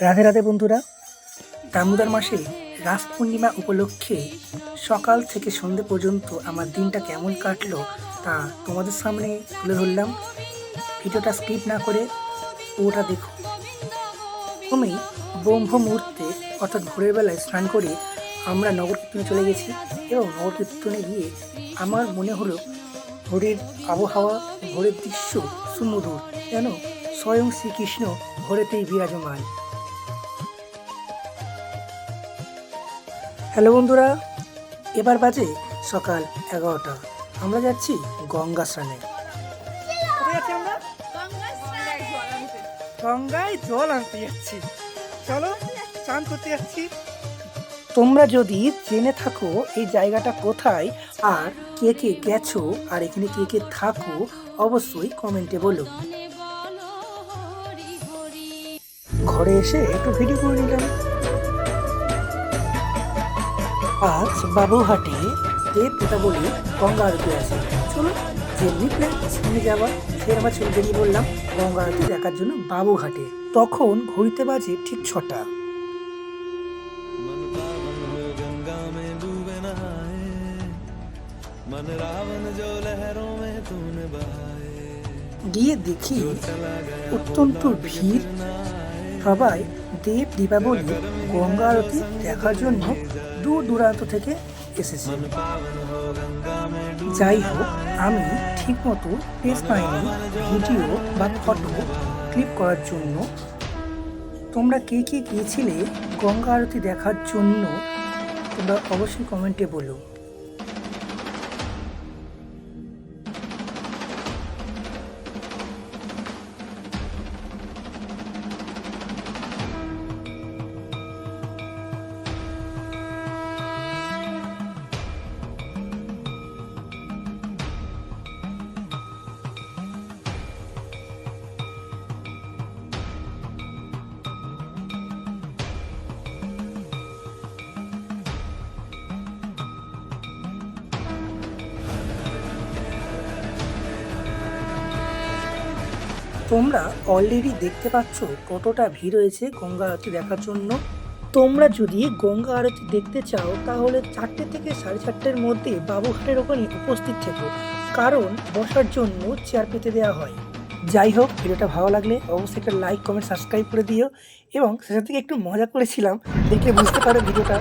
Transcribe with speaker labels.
Speaker 1: রাধে রাধে বন্ধুরা, দামোদর মাসে রাস পূর্ণিমা উপলক্ষে সকাল থেকে সন্ধে পর্যন্ত আমার দিনটা কেমন কাটলো তা তোমাদের সামনে তুলে ধরলাম। ভিডিওটা স্কিপ না করে পুরোটা দেখো। প্রথমেই ব্রহ্ম মুহূর্তে অর্থাৎ ভোরের বেলায় স্নান করে আমরা নগর কীর্তনে চলে গেছি এবং নগর কীর্তনে গিয়ে আমার মনে হলো ভোরের আবহাওয়া, ভোরের দৃশ্য সুমধুর, যেন স্বয়ং শ্রীকৃষ্ণ ভোরেতেই বিরাজমান। হ্যালো বন্ধুরা, এবার বাজে সকাল 11টা। আমরা যাচ্ছি গঙ্গা স্নানে। কোথায় যাচ্ছি আমরা? গঙ্গায় জল আনতে যাচ্ছি। চলো স্নান করতে যাচ্ছি। তোমরা যদি জেনে থাকো এই জায়গাটা কোথায় আর কে কে গেছো আর এখানে কে কে থাকো, অবশ্যই কমেন্টে বলো। ঘরে এসে একটু ভিডিও করে নিলাম। আজ বাবুঘাটে দেব পিতা বলে গঙ্গা আরতি আছে। চলো যেমনি প্ল্যান সেমনি যাওয়া। ফের আমরা চলে বেরিয়ে বললাম গঙ্গা আরতি দেখার জন্য বাবুঘাটে। তখন ঘড়িতে বাজে ঠিক 6টা। গিয়ে দেখি অত্যন্ত ভিড়। সবাই দেব দীপাবলি গঙ্গা আরতি দেখার জন্য দূর দূরান্ত থেকে এসেছে। যাই হোক, আমি ঠিকমতো স্পেস পাইনি ভিডিও বা ফটো ক্লিক করার জন্য। তোমরা কে কে গিয়েছিলে গঙ্গা আরতি দেখার জন্য তোমরা অবশ্যই কমেন্টে বলো। তোমরা অলরেডি দেখতে পাচ্ছ কতটা ভিড় হয়েছে গঙ্গা আরতি দেখার জন্য। তোমরা যদি গঙ্গা আরতি দেখতে চাও তাহলে 4টে থেকে 4:30-এর মধ্যে বাবুঘাটের ওখানে উপস্থিত থেকো, কারণ বসার জন্য চেয়ার পেতে দেওয়া হয়। যাই হোক, ভিডিওটা ভালো লাগলে অবশ্যই একটা লাইক, কমেন্ট, সাবস্ক্রাইব করে দিও এবং সেটা থেকে একটু মজা করেছিলাম, দেখে বুঝতে পারো ভিডিওটা।